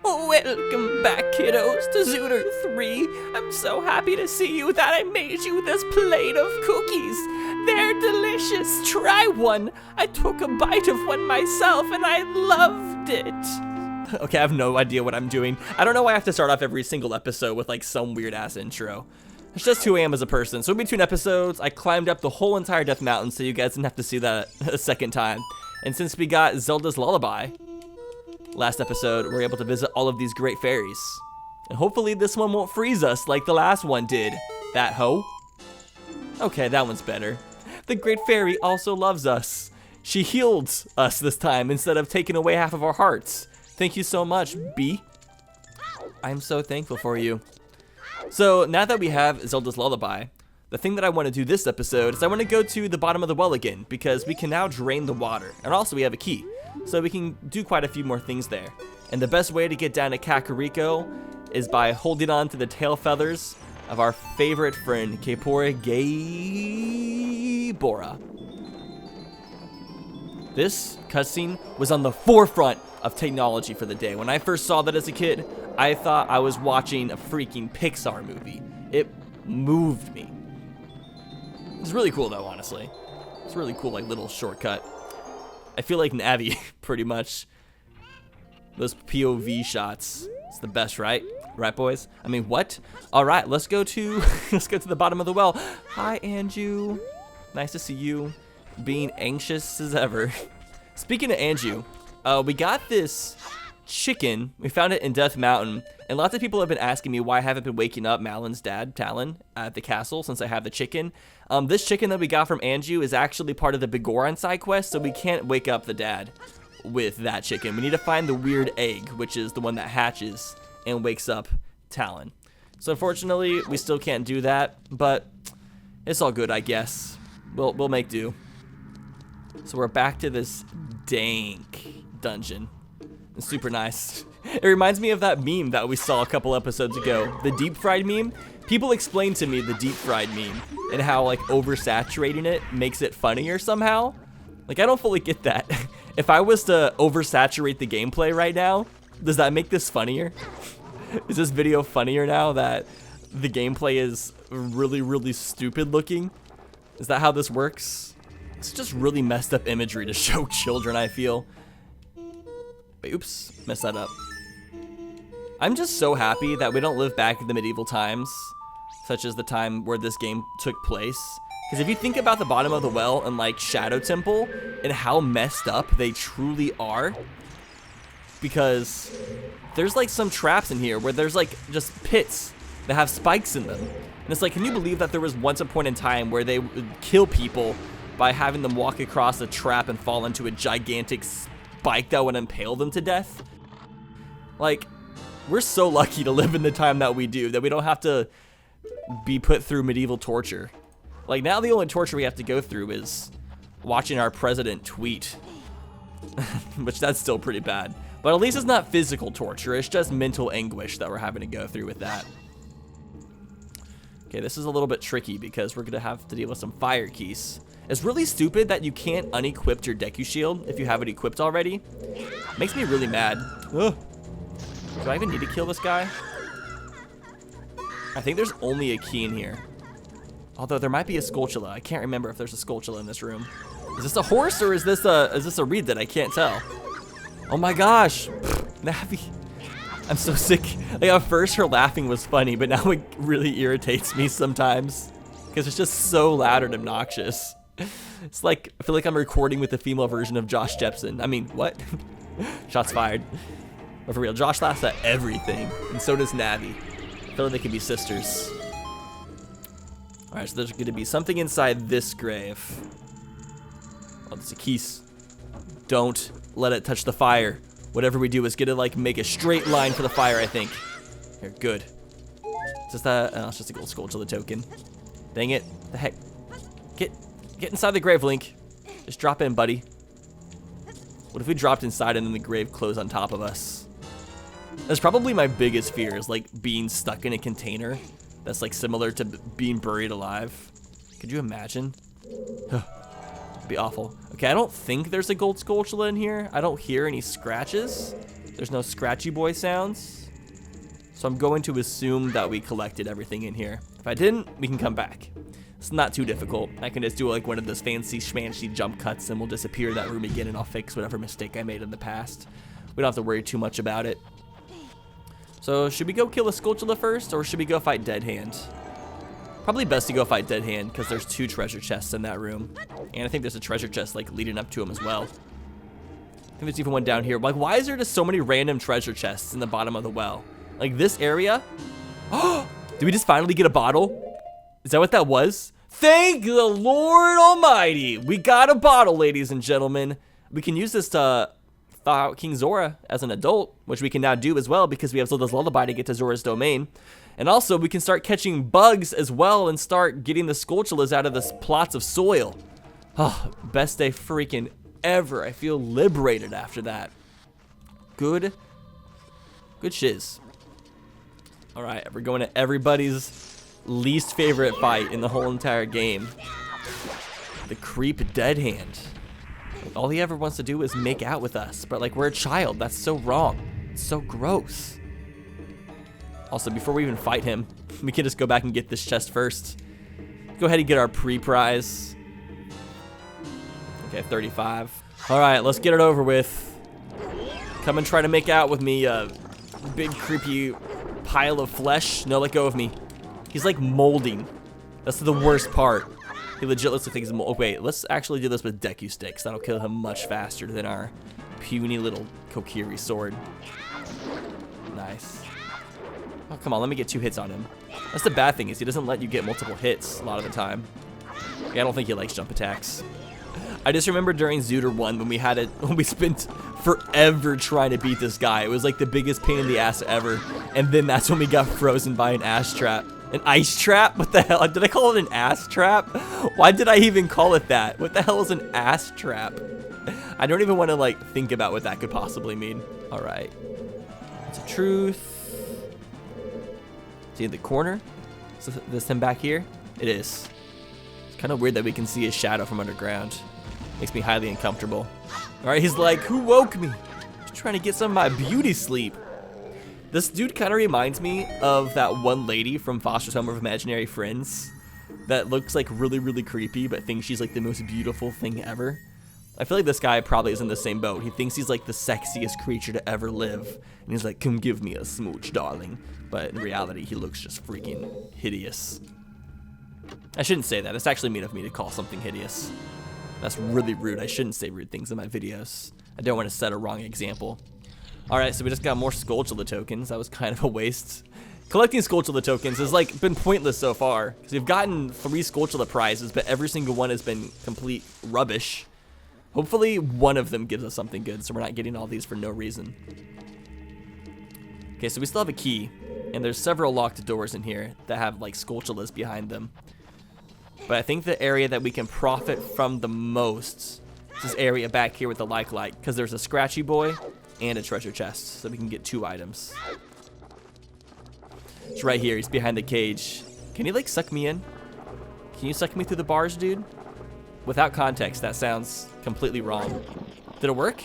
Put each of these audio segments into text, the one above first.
Welcome back, kiddos, to zootr 3. I'm so happy to see you that I made you this plate of cookies. They're delicious. Try one. I took a bite of one myself and I loved it. Okay, I have no idea what I'm doing. I don't know why I have to start off every single episode with like some weird ass intro. It's just who I am as a person. So in between episodes, I climbed up the whole entire Death Mountain so you guys didn't have to see that a second time. And since we got Zelda's Lullaby last episode, we're able to visit all of these great fairies. And hopefully this one won't freeze us like the last one did. That hoe. Okay, that one's better. The great fairy also loves us. She healed us this time instead of taking away half of our hearts. Thank you so much, B. I'm so thankful for you. So now that we have Zelda's Lullaby, the thing that I want to do this episode is I want to go to the bottom of the well again because we can now drain the water. And also we have a key, so we can do quite a few more things there. And the best way to get down to Kakariko is by holding on to the tail feathers of our favorite friend, Kaepora Gaebora. This cutscene was on the forefront of technology for the day. When I first saw that as a kid, I thought I was watching a freaking Pixar movie. It moved me. It's really cool though, honestly. It's a really cool like little shortcut. I feel like Navi, pretty much. Those POV shots. It's the best, right? Right, boys? I mean, what? All right, let's go to the bottom of the well. Hi, Anju. Nice to see you. Being anxious as ever. Speaking of Anju, we got this chicken. We found it in Death Mountain, and lots of people have been asking me why I haven't been waking up Malin's dad, Talon, at the castle since I have the chicken. This chicken that we got from Anju is actually part of the Bigoron side quest, so we can't wake up the dad with that chicken. We need to find the weird egg, which is the one that hatches and wakes up Talon. So unfortunately, we still can't do that, but it's all good, I guess. We'll make do. So we're back to this dank dungeon. It's super nice. It reminds me of that meme that we saw a couple episodes ago, the deep fried meme. People explained to me the deep fried meme and how like oversaturating it makes it funnier somehow. Like I don't fully get that. If I was to oversaturate the gameplay right now, does that make this funnier? Is this video funnier now that the gameplay is really, really stupid looking? Is that how this works? It's just really messed up imagery to show children, I feel. But oops, messed that up. I'm just so happy that we don't live back in the medieval times, such as the time where this game took place. Because if you think about the bottom of the well and like Shadow Temple and how messed up they truly are, because there's like some traps in here where there's like just pits that have spikes in them. And it's like, can you believe that there was once a point in time where they would kill people by having them walk across a trap and fall into a gigantic spike that would impale them to death? Like, we're so lucky to live in the time that we do, that we don't have to be put through medieval torture. Like, now the only torture we have to go through is watching our president tweet. Which that's still pretty bad. But at least it's not physical torture, it's just mental anguish that we're having to go through with that. Okay, this is a little bit tricky because we're gonna have to deal with some fire keys. It's really stupid that you can't unequip your Deku Shield if you have it equipped already. Makes me really mad. Ugh. Do I even need to kill this guy? I think there's only a key in here. Although there might be a Skulltula. I can't remember if there's a Skulltula in this room. Is this a horse or is this a reed that I can't tell? Oh my gosh. Navi. I'm so sick. Like at first her laughing was funny, but now it really irritates me sometimes. Because it's just so loud and obnoxious. It's like, I feel like I'm recording with the female version of Josh Jepsen. I mean, what? Shots fired. But for real, Josh laughs at everything, and so does Navi. I feel like they could be sisters. Alright, so there's gonna be something inside this grave. Oh, it's a keys. Don't let it touch the fire. Whatever we do is gonna like make a straight line for the fire, I think. Here, good. Is this that? Oh, it's just a gold Skulltula token. Dang it. The heck? Get inside the grave, Link. Just drop in, buddy. What if we dropped inside and then the grave closed on top of us? That's probably my biggest fear, is like being stuck in a container that's like similar to being buried alive. Could you imagine? It'd be awful. Okay, I don't think there's a gold Skulltula in here. I don't hear any scratches. There's no scratchy boy sounds. So I'm going to assume that we collected everything in here. If I didn't, we can come back. It's not too difficult. I can just do like one of those fancy schmancy jump cuts and we'll disappear that room again and I'll fix whatever mistake I made in the past. We don't have to worry too much about it. So should we go kill a Skulltula first or should we go fight Dead Hand? Probably best to go fight Dead Hand because there's 2 treasure chests in that room. And I think there's a treasure chest like leading up to him as well. I think there's even one down here. Like, why is there just so many random treasure chests in the bottom of the well? Like this area? Oh, did we just finally get a bottle? Is that what that was? Thank the Lord Almighty. We got a bottle, ladies and gentlemen. We can use this to thaw out King Zora as an adult, which we can now do as well because we have Zelda's Lullaby to get to Zora's domain. And also, we can start catching bugs as well and start getting the Skulltulas out of this plots of soil. Oh, best day freaking ever. I feel liberated after that. Good shiz. All right, we're going to everybody's least favorite fight in the whole entire game. The creep Dead Hand. All he ever wants to do is make out with us, but like we're a child. That's so wrong. It's so gross. Also, before we even fight him, we can just go back and get this chest first. Go ahead and get our pre-prize. Okay, 35. All right, let's get it over with. Come and try to make out with me, big creepy pile of flesh. No, let go of me. He's like molding. That's the worst part. He legit looks like he's mold. Oh, wait, let's actually do this with Deku sticks. That'll kill him much faster than our puny little Kokiri sword. Nice. Oh, come on, let me get 2 hits on him. That's the bad thing is he doesn't let you get multiple hits a lot of the time. Yeah, I don't think he likes jump attacks. I just remember during zootr 1 when we spent forever trying to beat this guy. It was like the biggest pain in the ass ever. And then that's when we got frozen by an ass trap. An ice trap? What the hell? Did I call it an ass trap? Why did I even call it that? What the hell is an ass trap? I don't even want to like think about what that could possibly mean. All right. It's a truth. See in the corner? Is this him back here? It is. It's kind of weird that we can see his shadow from underground. Makes me highly uncomfortable. All right, he's like, who woke me? Just trying to get some of my beauty sleep. This dude kind of reminds me of that one lady from Foster's Home of Imaginary Friends that looks like really, really creepy, but thinks she's like the most beautiful thing ever. I feel like this guy probably is in the same boat. He thinks he's like the sexiest creature to ever live. And he's like, come give me a smooch, darling. But in reality, he looks just freaking hideous. I shouldn't say that. It's actually mean of me to call something hideous. That's really rude. I shouldn't say rude things in my videos. I don't want to set a wrong example. Alright, so we just got more Skulltula tokens. That was kind of a waste. Collecting Skulltula tokens has like been pointless so far. Because we've gotten 3 Skulltula prizes, but every single one has been complete rubbish. Hopefully one of them gives us something good, so we're not getting all these for no reason. Okay, so we still have a key. And there's several locked doors in here that have like Skulltulas behind them. But I think the area that we can profit from the most is this area back here with the like, because there's a scratchy boy and a treasure chest, so we can get 2 items. It's right here. He's behind the cage. Can you like suck me in? Can you suck me through the bars, dude? Without context, that sounds completely wrong. Did it work?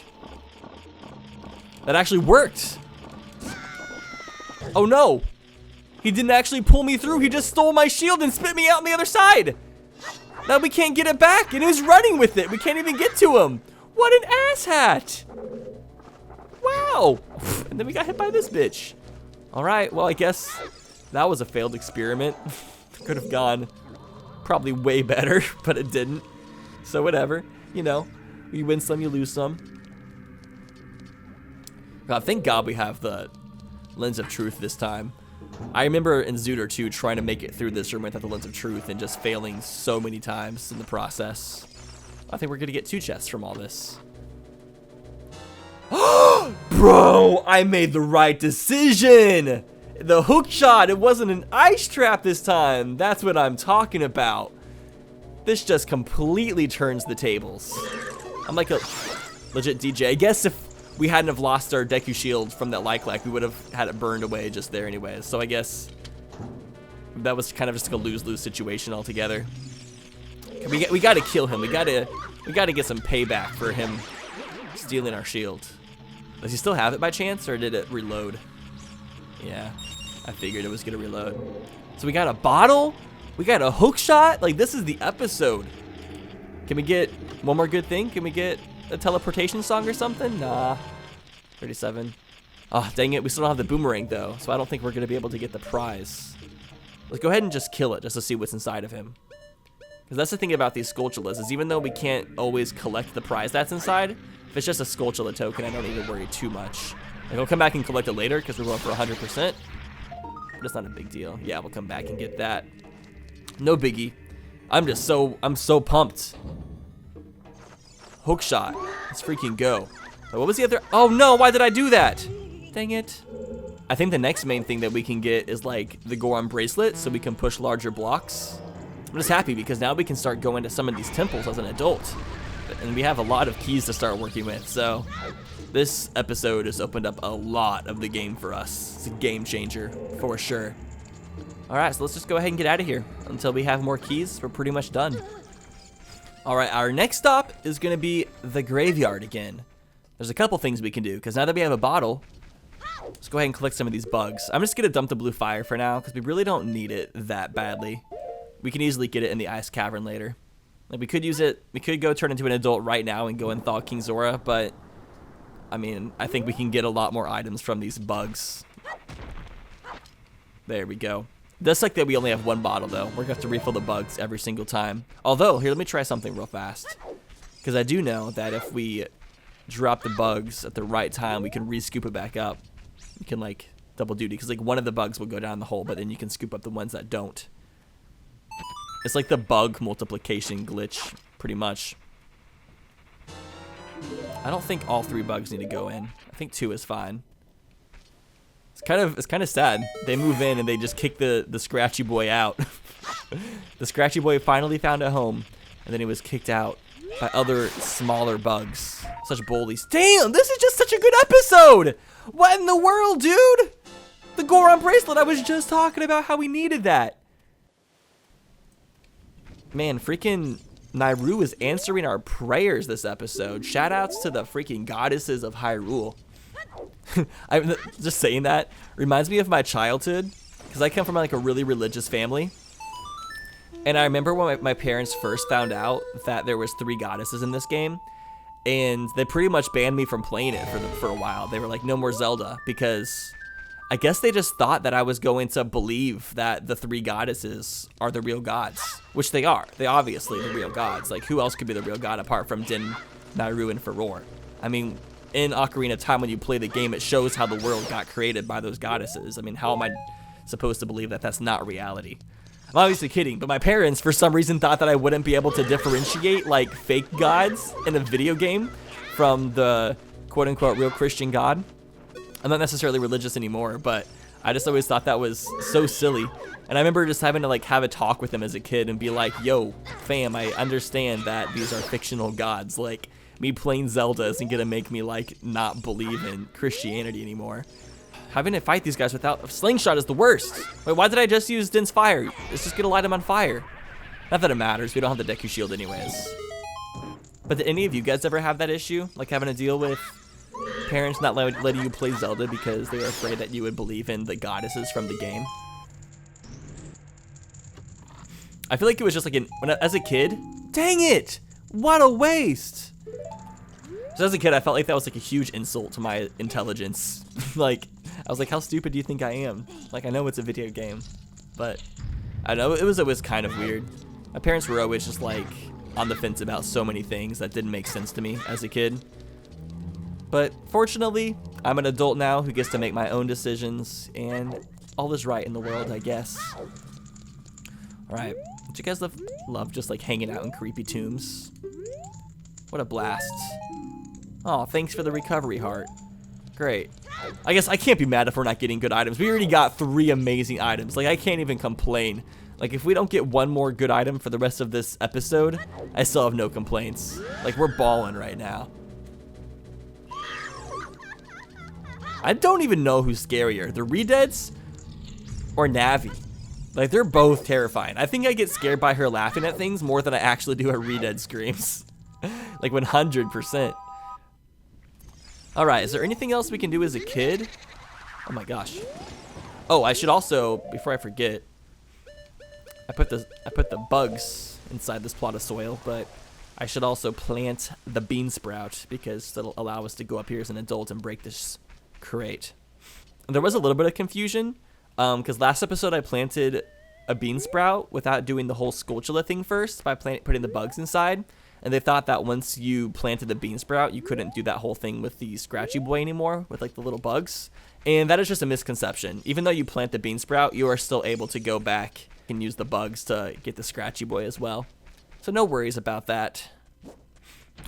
That actually worked. Oh no! He didn't actually pull me through. He just stole my shield and spit me out on the other side. Now we can't get it back, and he was running with it. We can't even get to him. What an asshat! Wow! And then we got hit by this bitch. All right, well, I guess that was a failed experiment. Could have gone probably way better, but it didn't. So whatever, you know, you win some, you lose some. God, thank God we have the Lens of Truth this time. I remember in zootr 2 trying to make it through this room without the Lens of Truth and just failing so many times in the process. I think we're gonna get 2 chests from all this. Bro, I made the right decision. The hook shot, it wasn't an ice trap this time. That's what I'm talking about. This just completely turns the tables. I'm like a legit DJ. I guess if we hadn't have lost our Deku shield from that like, we would have had it burned away just there anyways. So I guess that was kind of just like a lose-lose situation altogether. We gotta kill him. We gotta get some payback for him stealing our shield. Does he still have it by chance, or did it reload? Yeah, I figured it was gonna reload. So we got a bottle, we got a hook shot. Like, this is the episode. Can we get one more good thing? Can we get a teleportation song or something? Nah. 37. Oh, dang it. We still don't have the boomerang, though, so I don't think we're going to be able to get the prize. Let's go ahead and just kill it just to see what's inside of him. Because that's the thing about these Skulltulas, is even though we can't always collect the prize that's inside, if it's just a Skulltula token, I don't need to worry too much. Like, I'll come back and collect it later because we're going for 100%. But it's not a big deal. Yeah, we'll come back and get that. No biggie. I'm so pumped. Hook shot. Let's freaking go. Wait, what was the other? Oh no, why did I do that? Dang it. I think the next main thing that we can get is like the Goron bracelet so we can push larger blocks. I'm just happy because now we can start going to some of these temples as an adult. And we have a lot of keys to start working with. So this episode has opened up a lot of the game for us. It's a game changer for sure. All right, so let's just go ahead and get out of here. Until we have more keys, we're pretty much done. All right, our next stop is gonna be the graveyard again. There's a couple things we can do, because now that we have a bottle, let's go ahead and collect some of these bugs. I'm just gonna dump the blue fire for now, because we really don't need it that badly. We can easily get it in the ice cavern later. Like, we could use it, we could go turn into an adult right now and go and thaw King Zora, but, I mean, I think we can get a lot more items from these bugs. There we go. That's like that we only have one bottle, though. We're gonna have to refill the bugs every single time. Although, here, let me try something real fast. Because I do know that if we drop the bugs at the right time, we can re-scoop it back up. You can, like, double duty. Because, like, one of the bugs will go down the hole, but then you can scoop up the ones that don't. It's like the bug multiplication glitch, pretty much. I don't think all 3 bugs need to go in. I think 2 is fine. It's kind of sad. They move in and they just kick the Scratchy Boy out. The Scratchy Boy finally found a home, and then he was kicked out by other smaller bugs. Such bullies. Damn, this is just such a good episode! What in the world, dude? The Goron bracelet, I was just talking about how we needed that. Man, freaking Nayru is answering our prayers this episode. Shoutouts to the freaking goddesses of Hyrule. I'm just saying that reminds me of my childhood, because I come from like a really religious family, and I remember when my parents first found out that there was 3 goddesses in this game, and they pretty much banned me from playing it for a while. They were like, no more Zelda, because I guess they just thought that I was going to believe that the 3 goddesses are the real gods, which they are. They obviously the real gods. Like, who else could be the real god apart from Din, Nayru, and Furore? I mean, in Ocarina of Time, when you play the game, it shows how the world got created by those goddesses. I mean, how am I supposed to believe that that's not reality? I'm obviously kidding, but my parents, for some reason, thought that I wouldn't be able to differentiate, like, fake gods in a video game from the quote-unquote real Christian god. I'm not necessarily religious anymore, but I just always thought that was so silly. And I remember just having to, like, have a talk with them as a kid and be like, yo, fam, I understand that these are fictional gods. Like, me playing Zelda isn't gonna make me, like, not believe in Christianity anymore. Having to fight these guys without a slingshot is the worst. Wait, why did I just use Din's fire? It's just gonna light him on fire. Not that it matters, we don't have the Deku Shield anyways. But did any of you guys ever have that issue? Like having to deal with parents not letting you play Zelda because they were afraid that you would believe in the goddesses from the game? I feel like it was just like as a kid, dang it! What a waste! So as a kid, I felt like that was like a huge insult to my intelligence. Like, I was like, how stupid do you think I am? Like, I know it's a video game, but I don't know, it was always kind of weird. My parents were always just like on the fence about so many things that didn't make sense to me as a kid. But fortunately, I'm an adult now who gets to make my own decisions, and all is right in the world, I guess. All right, do you guys love just like hanging out in creepy tombs? What a blast. Oh, thanks for the recovery heart. Great. I guess I can't be mad if we're not getting good items. We already got 3 amazing items. Like, I can't even complain. Like, if we don't get one more good item for the rest of this episode, I still have no complaints. Like, we're balling right now. I don't even know who's scarier, the Redeads or Navi. Like, they're both terrifying. I think I get scared by her laughing at things more than I actually do her Redead screams. Like, 100%. All right, is there anything else we can do as a kid? Oh my gosh. Oh, I should also, before I forget, I put the bugs inside this plot of soil, but I should also plant the bean sprout because that'll allow us to go up here as an adult and break this crate. There was a little bit of confusion because last episode I planted a bean sprout without doing the whole Skullsanity thing first by putting the bugs inside, and they thought that once you planted the bean sprout you couldn't do that whole thing with the scratchy boy anymore with like the little bugs, and that is just a misconception. Even though you plant the bean sprout, you are still able to go back and use the bugs to get the scratchy boy as well, so no worries about that.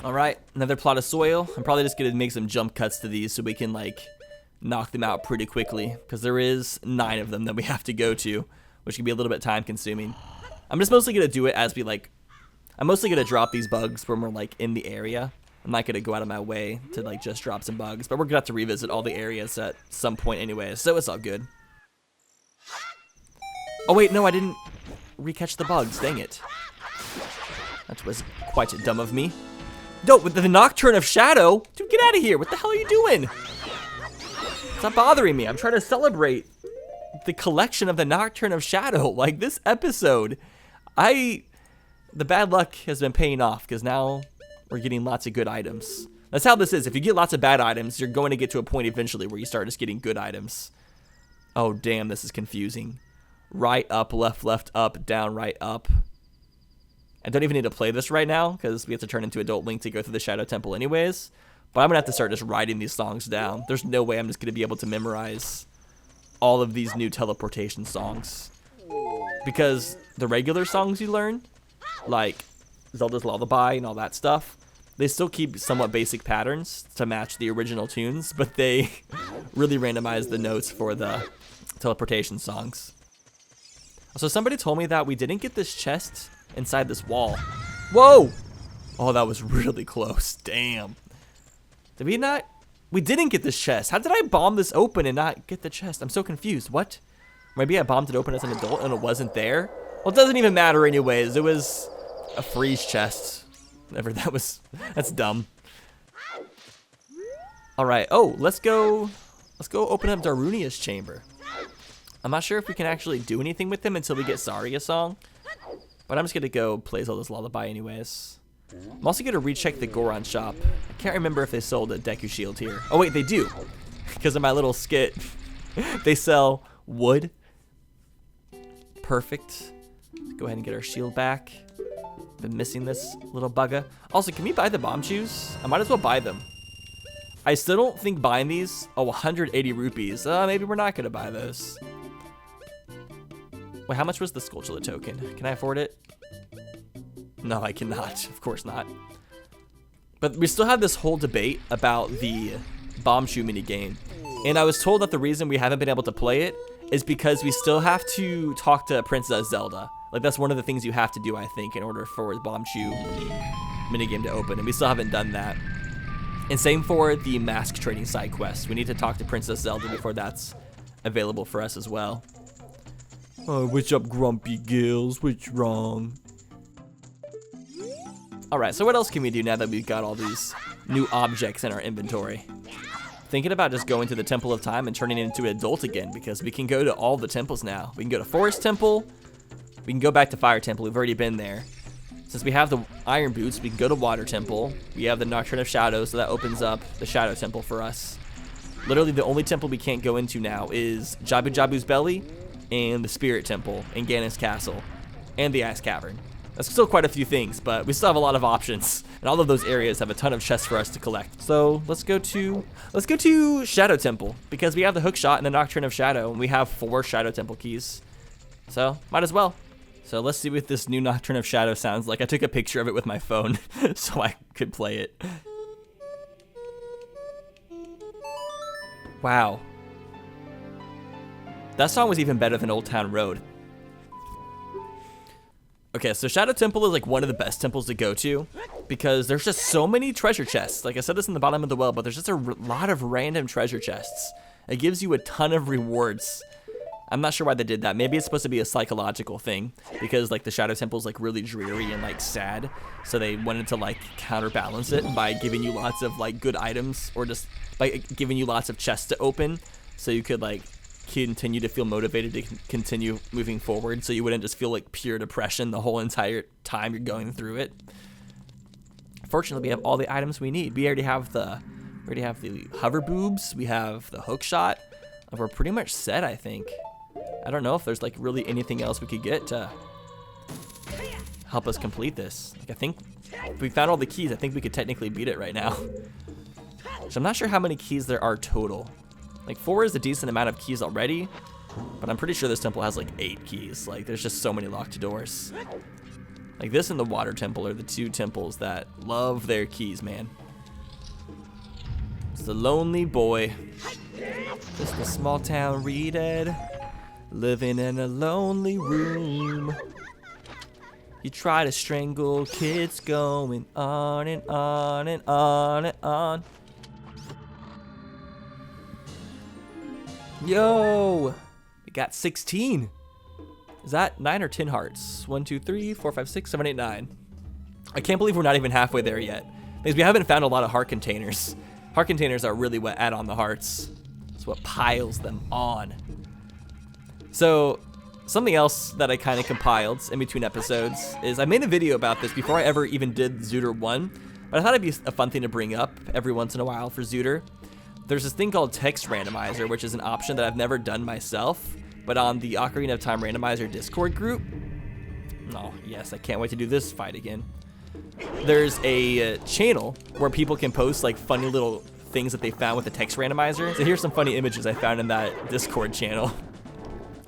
All right, another plot of soil. I'm probably just gonna make some jump cuts to these so we can like knock them out pretty quickly because there is 9 of them that we have to go to, which can be a little bit time consuming. I'm just mostly going to do it as we like, I'm mostly going to drop these bugs when we're like in the area. I'm not going to go out of my way to like just drop some bugs, but we're going to have to revisit all the areas at some point anyway, so it's all good. Oh wait, no, I didn't recatch the bugs, dang it. That was quite dumb of me. No, with the Nocturne of Shadow? Dude, get out of here, what the hell are you doing? Stop bothering me, I'm trying to celebrate the collection of the Nocturne of Shadow. Like this episode, the bad luck has been paying off because now we're getting lots of good items. That's how this is. If you get lots of bad items, you're going to get to a point eventually where you start just getting good items. Oh damn, this is confusing. Right, up, left, up, down, right, up. I don't even need to play this right now because we have to turn into Adult Link to go through the Shadow Temple anyways. But I'm gonna have to start just writing these songs down. There's no way I'm just gonna be able to memorize all of these new teleportation songs, because the regular songs you learn, like Zelda's Lullaby and all that stuff, they still keep somewhat basic patterns to match the original tunes, but they really randomize the notes for the teleportation songs. So somebody told me that we didn't get this chest inside this wall. Whoa! Oh, that was really close. Damn. Did we not? We didn't get this chest. How did I bomb this open and not get the chest? I'm so confused. What? Maybe I bombed it open as an adult and it wasn't there? Well, it doesn't even matter anyways. It was a freeze chest. Whatever that was. That's dumb. All right. Oh, let's go open up Darunia's chamber. I'm not sure if we can actually do anything with him until we get Saria song, but I'm just gonna go play Zelda's Lullaby anyways. I'm also gonna recheck the Goron shop. I can't remember if they sold a Deku shield here. Oh wait, they do. Because of my little skit. They sell wood. Perfect. Let's go ahead and get our shield back. Been missing this little bugger. Also, can we buy the bomb shoes? I might as well buy them. I still don't think buying these, 180 rupees. Maybe we're not gonna buy those. Wait, how much was the Skullsanity token? Can I afford it? No, I cannot. Of course not. But we still have this whole debate about the bomb shoe minigame. And I was told that the reason we haven't been able to play it is because we still have to talk to Princess Zelda. Like, that's one of the things you have to do, I think, in order for the bomb shoe minigame to open. And we still haven't done that. And same for the mask trading side quest. We need to talk to Princess Zelda before that's available for us as well. Oh, what's up, grumpy gills? What's wrong? Alright, so what else can we do now that we've got all these new objects in our inventory? Thinking about just going to the Temple of Time and turning it into an adult again, because we can go to all the temples now. We can go to Forest Temple. We can go back to Fire Temple. We've already been there. Since we have the Iron Boots, we can go to Water Temple. We have the Nocturne of Shadow, so that opens up the Shadow Temple for us. Literally, the only temple we can't go into now is Jabu Jabu's Belly and the Spirit Temple in Ganon's Castle and the Ice Cavern. That's still quite a few things, but we still have a lot of options, and all of those areas have a ton of chests for us to collect. So let's go to Shadow Temple, because we have the Hook Shot and the Nocturne of Shadow, and we have 4 Shadow Temple keys. So might as well. So let's see what this new Nocturne of Shadow sounds like. I took a picture of it with my phone so I could play it. Wow. That song was even better than Old Town Road. Okay, so Shadow Temple is like one of the best temples to go to because there's just so many treasure chests. Like I said this in the bottom of the well, but there's just a lot of random treasure chests. It gives you a ton of rewards I'm not sure why they did that. Maybe it's supposed to be a psychological thing because like the Shadow Temple is like really dreary and like sad. So they wanted to like counterbalance it by giving you lots of like good items, or just by giving you lots of chests to open so you could like continue to feel motivated to continue moving forward, so you wouldn't just feel like pure depression the whole entire time you're going through it. Fortunately, we have all the items we need. We already have the hover boobs, we have the hook shot. We're pretty much set, I think. I don't know if there's like really anything else we could get to help us complete this. Like, I think if we found all the keys, I think we could technically beat it right now. So I'm not sure how many keys there are total. Like 4 is a decent amount of keys already, but I'm pretty sure this temple has like 8 keys. Like there's just so many locked doors. Like this and the water temple are the 2 temples that love their keys, man. It's the lonely boy. Just a small town redhead, living in a lonely room. You try to strangle kids, going on and on and on and on. Yo, we got 16. Is that 9 or 10 hearts? 1, 2, 3, 4, 5, 6, 7, 8, 9. I can't believe we're not even halfway there yet, because we haven't found a lot of heart containers. Heart containers are really what add on the hearts. It's what piles them on. So something else that I kind of compiled in between episodes is I made a video about this before I ever even did zootr 1, but I thought it'd be a fun thing to bring up every once in a while for zootr. There's this thing called text randomizer, which is an option that I've never done myself, but on the Ocarina of Time Randomizer Discord group. Oh, yes, I can't wait to do this fight again. There's a channel where people can post like funny little things that they found with the text randomizer. So here's some funny images I found in that Discord channel.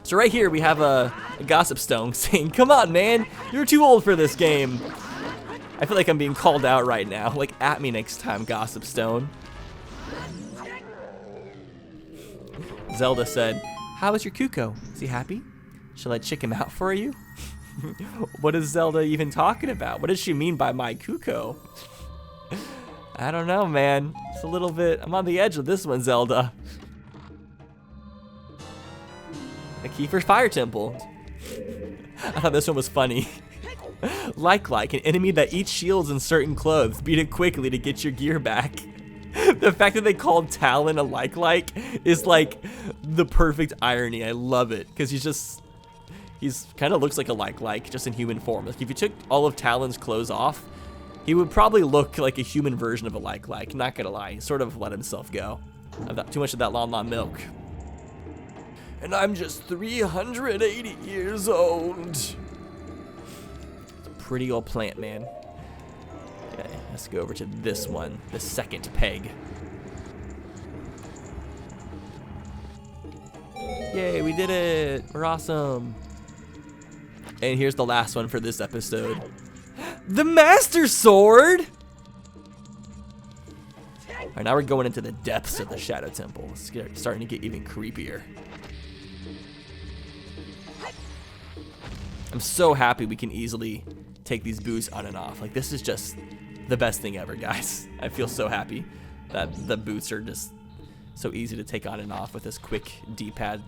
So right here we have a gossip stone saying, "Come on, man, you're too old for this game." I feel like I'm being called out right now. Like, at me next time, gossip stone. Zelda said, "How is your Kuko? Is he happy? Shall I check him out for you?" What is Zelda even talking about? What does she mean by my Kuko? I don't know, man. It's a little bit, I'm on the edge of this one, Zelda. A key for Fire Temple. I thought this one was funny. Like, an enemy that eats shields and certain clothes. Beat it quickly to get your gear back. The fact that they called Talon a like is like the perfect irony. I love it, because he's kind of looks like a like just in human form. Like if you took all of Talon's clothes off, he would probably look like a human version of a like. Not gonna lie, he sort of let himself go. I've got too much of that long milk. And I'm just 380 years old. It's a pretty old plant, man. Okay, let's go over to this one, the second peg. Yay, we did it! We're awesome. And here's the last one for this episode. The Master Sword! Alright, now we're going into the depths of the Shadow Temple. It's starting to get even creepier. I'm so happy we can easily take these boots on and off. Like, this is just the best thing ever, guys. I feel so happy that the boots are just so easy to take on and off with this quick D-pad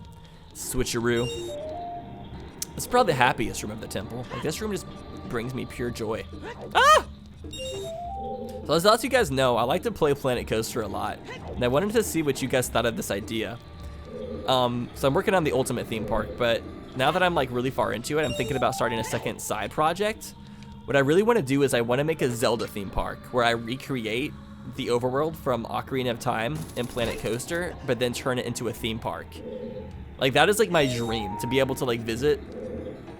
switcheroo. It's probably the happiest room of the temple. Like, this room just brings me pure joy. Ah! So as lots of you guys know, I like to play Planet Coaster a lot, and I wanted to see what you guys thought of this idea. So I'm working on the ultimate theme park, but now that I'm like really far into it, I'm thinking about starting a second side project. What I really want to do is I want to make a Zelda theme park where I recreate the overworld from Ocarina of Time and Planet Coaster, but then turn it into a theme park. Like, that is like my dream, to be able to like visit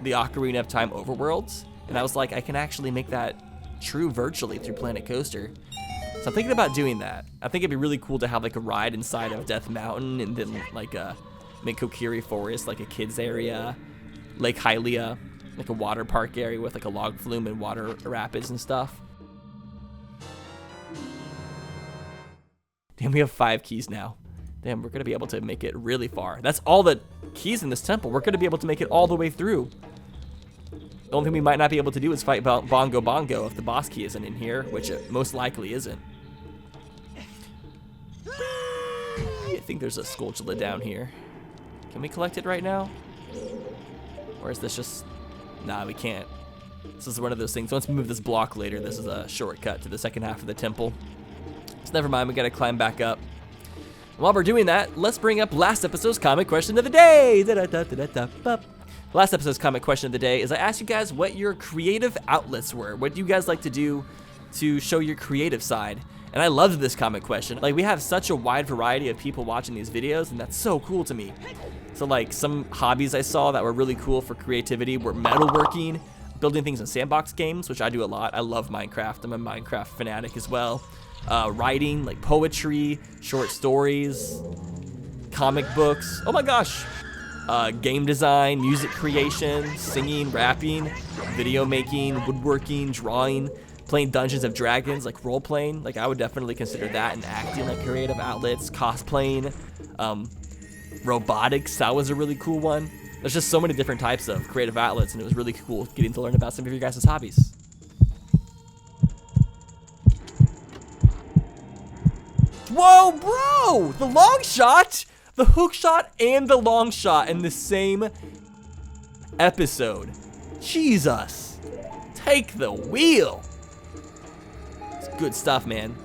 the Ocarina of Time overworlds. And I was like, I can actually make that true virtually through Planet Coaster. So I'm thinking about doing that. I think it'd be really cool to have like a ride inside of Death Mountain, and then like a Kokiri Forest, like a kids area, Lake Hylia, like a water park area with like a log flume and water rapids and stuff. Damn, we have 5 keys now. Damn, we're gonna be able to make it really far. That's all the keys in this temple. We're gonna be able to make it all the way through. The only thing we might not be able to do is fight Bongo Bongo if the boss key isn't in here, which it most likely isn't. I think there's a Skullsanity down here. Can we collect it right now? Or is this just... Nah, we can't. This is one of those things. Once we move this block later, this is a shortcut to the second half of the temple. So never mind, we gotta climb back up. While we're doing that, let's bring up last episode's comic question of the day. Last episode's comic question of the day is I asked you guys what your creative outlets were. What do you guys like to do to show your creative side? And I loved this comic question. Like, we have such a wide variety of people watching these videos, and that's so cool to me. So like, some hobbies I saw that were really cool for creativity were metalworking, building things in sandbox games, which I do a lot. I love Minecraft. I'm a Minecraft fanatic as well. Writing, like poetry, short stories, comic books. Oh my gosh. Game design, music creation, singing, rapping, video making, woodworking, drawing, playing Dungeons of Dragons, like role-playing. Like, I would definitely consider that, and acting, like creative outlets, cosplaying, robotics. That was a really cool one. There's just so many different types of creative outlets, and it was really cool getting to learn about some of your guys' hobbies. Whoa, bro! The long shot, the hook shot, and the long shot in the same episode. Jesus. Take the wheel. It's good stuff, man.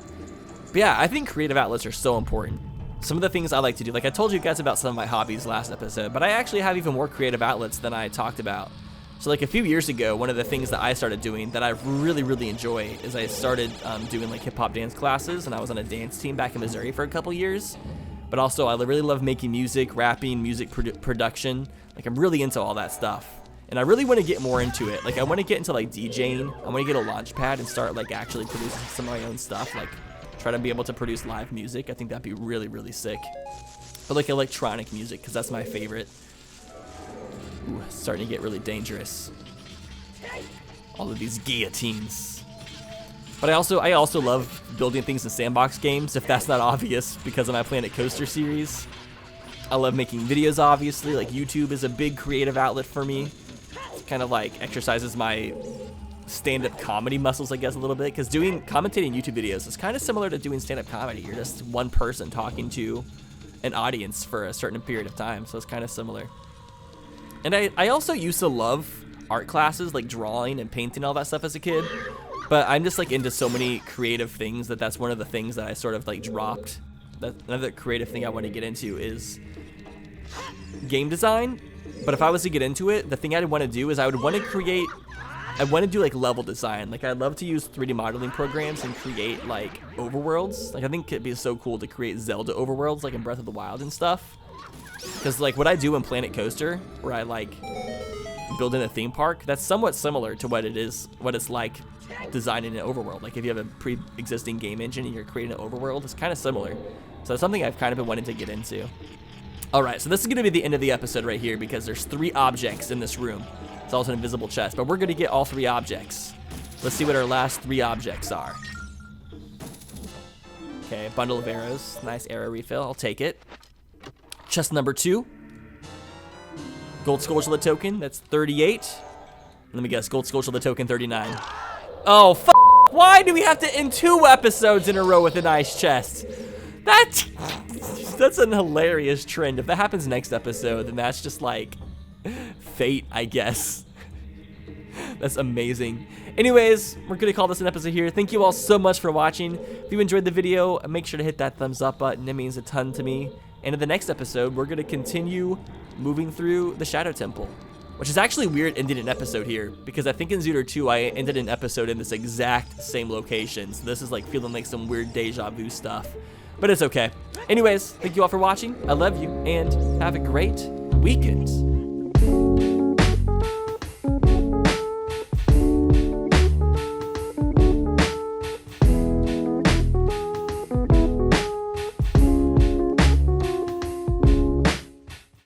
But yeah, I think creative outlets are so important. Some of the things I like to do, like I told you guys about some of my hobbies last episode, but I actually have even more creative outlets than I talked about. So like a few years ago, one of the things that I started doing that I really, really enjoy is I started doing like hip hop dance classes, and I was on a dance team back in Missouri for a couple years. But also I really love making music, rapping, music production. Like, I'm really into all that stuff. And I really want to get more into it. Like, I want to get into like DJing. I want to get a launch pad and start like actually producing some of my own stuff. Like, try to be able to produce live music. I think that'd be really, really sick. But like electronic music, because that's my favorite. Ooh, it's starting to get really dangerous. All of these guillotines. But I also love building things in sandbox games, if that's not obvious, because of my Planet Coaster series. I love making videos, obviously. Like, YouTube is a big creative outlet for me. It kind of like exercises my stand-up comedy muscles, I guess, a little bit, because commentating YouTube videos is kind of similar to doing stand-up comedy. You're just one person talking to an audience for a certain period of time, so it's kind of similar. And I also used to love art classes, like drawing and painting, all that stuff as a kid. But I'm just like into so many creative things that's one of the things that I sort of like dropped. Another creative thing I want to get into is game design. But if I was to get into it, the thing I'd want to do is I want to do like level design. Like, I'd love to use 3D modeling programs and create like overworlds. Like, I think it'd be so cool to create Zelda overworlds, like in Breath of the Wild and stuff. Because like what I do in Planet Coaster, where I like build in a theme park, that's somewhat similar to what it's like designing an overworld. Like, if you have a pre-existing game engine and you're creating an overworld, it's kind of similar. So it's something I've kind of been wanting to get into. Alright, so this is going to be the end of the episode right here, because there's 3 objects in this room. It's also an invisible chest, but we're going to get all 3 objects. Let's see what our last 3 objects are. Okay, bundle of arrows. Nice arrow refill. I'll take it. Chest number 2. Gold Skullsanity token. That's 38. Let me guess. Gold Skullsanity token 39. Oh, why do we have to end 2 episodes in a row with a nice chest? That's an hilarious trend. If that happens next episode, then that's just like fate, I guess. That's amazing. Anyways, we're gonna call this an episode here. Thank you all so much for watching. If you enjoyed the video, make sure to hit that thumbs up button. It means a ton to me. And in the next episode, we're gonna continue moving through the Shadow Temple, which is actually weird ending an episode here, because I think in zootr 2 I ended an episode in this exact same location. So this is like feeling like some weird deja vu stuff, but it's okay. Anyways, thank you all for watching. I love you, and have a great weekend.